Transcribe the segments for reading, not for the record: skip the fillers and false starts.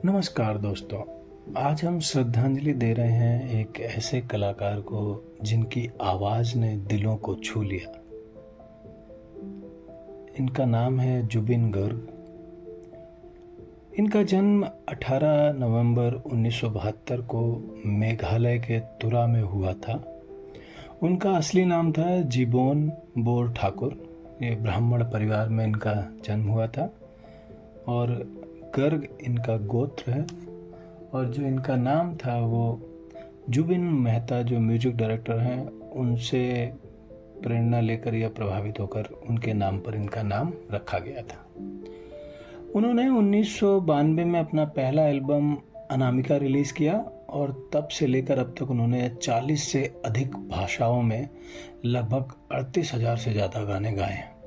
नमस्कार दोस्तों। आज हम श्रद्धांजलि दे रहे हैं एक ऐसे कलाकार को जिनकी आवाज़ ने दिलों को छू लिया। इनका नाम है जुबिन गर्ग। इनका जन्म 18 नवंबर 1972 को मेघालय के तुरा में हुआ था। उनका असली नाम था जिबोन बोर ठाकुर। ये ब्राह्मण परिवार में इनका जन्म हुआ था और गर्ग इनका गोत्र है। और जो इनका नाम था वो जुबिन मेहता जो म्यूजिक डायरेक्टर हैं उनसे प्रेरणा लेकर या प्रभावित होकर उनके नाम पर इनका नाम रखा गया था। उन्होंने 1992 में अपना पहला एल्बम अनामिका रिलीज़ किया और तब से लेकर अब तक उन्होंने 40 से अधिक भाषाओं में लगभग 38,000 से ज़्यादा गाने गाए हैं।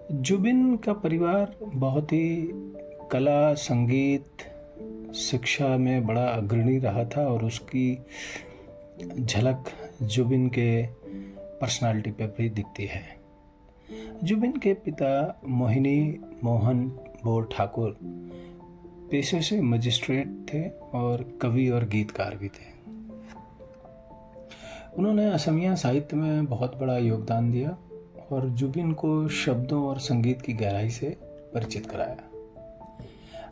जुबिन का परिवार बहुत ही कला, संगीत, शिक्षा में बड़ा अग्रणी रहा था और उसकी झलक जुबिन के पर्सनालिटी पे भी दिखती है। जुबिन के पिता मोहिनी मोहन बोर ठाकुर पेशे से मजिस्ट्रेट थे और कवि और गीतकार भी थे। उन्होंने असमिया साहित्य में बहुत बड़ा योगदान दिया और जुबिन को शब्दों और संगीत की गहराई से परिचित कराया।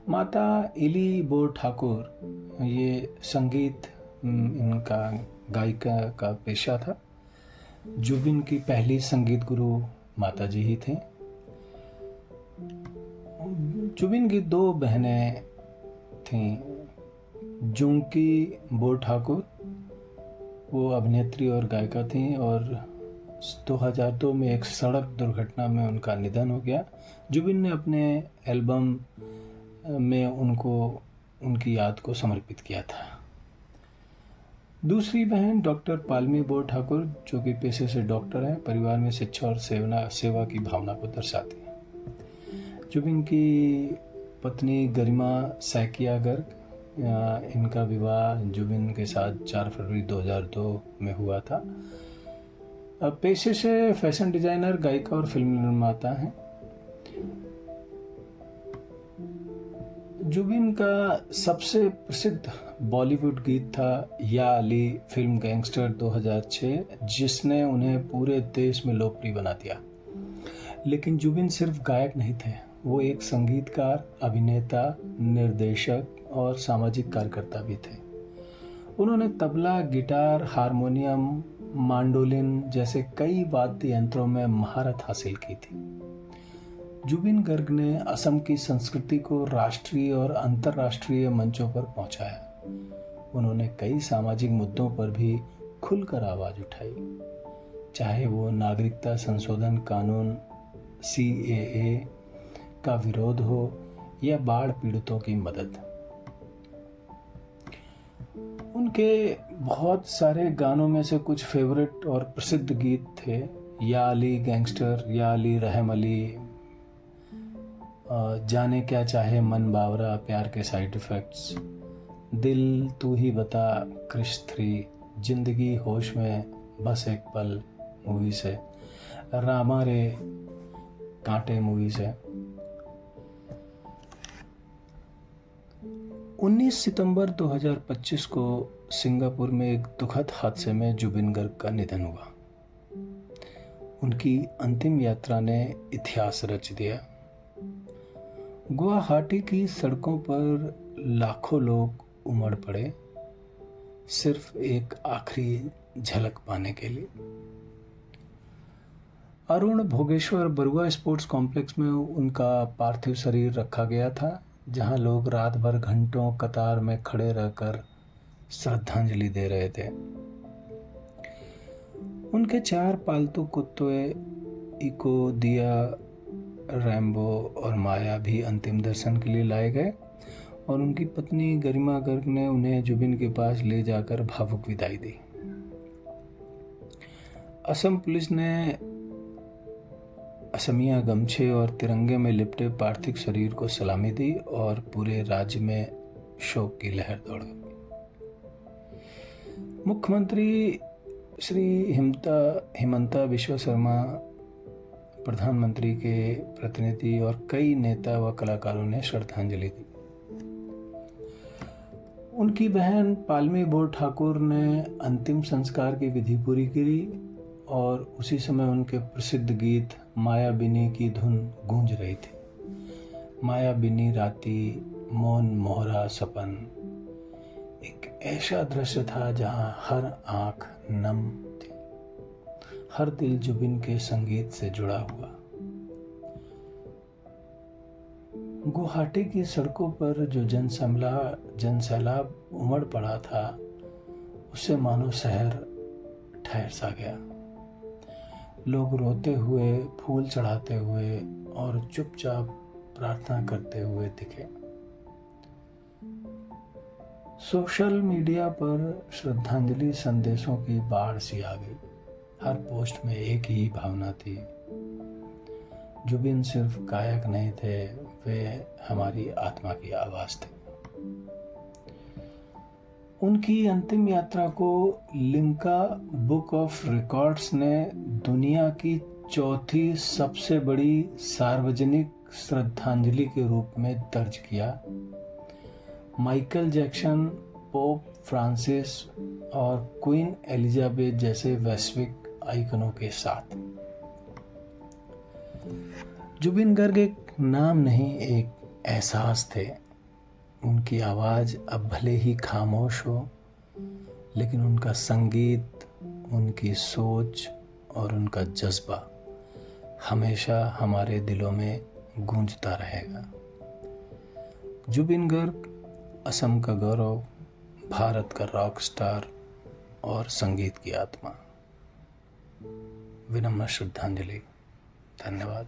माता इली बोर ठाकुर ये संगीत इनका गायिका का पेशा था। जुबिन की पहली संगीत गुरु माता जी ही थे। जुबिन की दो बहनें थीं। जुंकी बोर ठाकुर वो अभिनेत्री और गायिका थीं और 2002 में एक सड़क दुर्घटना में उनका निधन हो गया। जुबिन ने अपने एल्बम में उनकी याद को समर्पित किया था। दूसरी बहन डॉक्टर पालमी बोर ठाकुर जो कि पेशे से डॉक्टर हैं, परिवार में शिक्षा और सेवा की भावना को दर्शाती हैं। जुबिन की पत्नी गरिमा सैकिया गर्ग, इनका विवाह जुबिन के साथ 4 फरवरी 2002 में हुआ था। पेशे से फैशन डिजाइनर, गायिका और फिल्म निर्माता हैं। जुबिन का सबसे प्रसिद्ध बॉलीवुड गीत था या अली फिल्म गैंगस्टर 2006, जिसने उन्हें पूरे देश में लोकप्रिय बना दिया। लेकिन जुबिन सिर्फ गायक नहीं थे, वो एक संगीतकार, अभिनेता, निर्देशक और सामाजिक कार्यकर्ता भी थे। उन्होंने तबला, गिटार, हारमोनियम, मांडोलिन जैसे कई वाद्य यंत्रों में महारत हासिल की थी। जुबिन गर्ग ने असम की संस्कृति को राष्ट्रीय और अंतर्राष्ट्रीय मंचों पर पहुंचाया। उन्होंने कई सामाजिक मुद्दों पर भी खुलकर आवाज उठाई, चाहे वो नागरिकता संशोधन कानून CAA का विरोध हो या बाढ़ पीड़ितों की मदद। उनके बहुत सारे गानों में से कुछ फेवरेट और प्रसिद्ध गीत थे या अली गैंगस्टर, या अली रहम अली, जाने क्या चाहे मन बावरा, प्यार के साइड इफेक्ट्स, दिल तू ही बता, क्रिश 3, जिंदगी होश में बस एक पल मूवी से, रामा रे कांटे मूवी से। 19 सितंबर 2025 को सिंगापुर में एक दुखद हादसे में जुबिन गर्ग का निधन हुआ। उनकी अंतिम यात्रा ने इतिहास रच दिया। गुवाहाटी की सड़कों पर लाखों लोग उमड़ पड़े, सिर्फ एक आखिरी झलक पाने के लिए। अरुण भोगेश्वर बरुआ स्पोर्ट्स कॉम्प्लेक्स में उनका पार्थिव शरीर रखा गया था, जहां लोग रात भर घंटों कतार में खड़े रहकर श्रद्धांजलि दे रहे थे। उनके 4 पालतू कुत्ते इको, दिया, रैम्बो और माया भी अंतिम दर्शन के लिए लाए गए और उनकी पत्नी गरिमा गर्ग ने उन्हें जुबिन के पास ले जाकर भावुक विदाई दी। असम पुलिस ने असमिया गमछे और तिरंगे में लिपटे पार्थिव शरीर को सलामी दी और पूरे राज्य में शोक की लहर दौड़ गई। मुख्यमंत्री श्री हिमंता बिश्वा शर्मा प्रधानमंत्री के प्रतिनिधि और कई नेता व कलाकारों ने श्रद्धांजलि दी। उनकी बहन पालमी बोर ठाकुर ने अंतिम संस्कार की विधि पूरी की और उसी समय उनके प्रसिद्ध गीत माया बिनी की धुन गूंज रही थी। माया बिनी राती मौन मोहरा सपन एक ऐसा दृश्य था जहां हर आंख नम थी, हर दिल जुबिन के संगीत से जुड़ा हुआ। गुवाहाटी की सड़कों पर जो जनसैलाब उमड़ पड़ा था, उससे मानो शहर ठहर सा गया। लोग रोते हुए, फूल चढ़ाते हुए और चुपचाप प्रार्थना करते हुए दिखे। सोशल मीडिया पर श्रद्धांजलि संदेशों की बाढ़ सी आ गई। हर पोस्ट में एक ही भावना थी, जुबिन सिर्फ गायक नहीं थे, वे हमारी आत्मा की आवाज थे। उनकी अंतिम यात्रा को लिम्का बुक ऑफ रिकॉर्ड्स ने दुनिया की चौथी सबसे बड़ी सार्वजनिक श्रद्धांजलि के रूप में दर्ज किया। माइकल जैक्सन, पोप फ्रांसिस और क्वीन एलिजाबेथ जैसे वैश्विक आइकनों के साथ। जुबिन गर्ग एक नाम नहीं, एक एहसास थे। उनकी आवाज अब भले ही खामोश हो, लेकिन उनका संगीत, उनकी सोच और उनका जज्बा हमेशा हमारे दिलों में गूंजता रहेगा। जुबिन गर्ग असम का गौरव, भारत का रॉक स्टार और संगीत की आत्मा। विनम्र श्रद्धांजलि। धन्यवाद।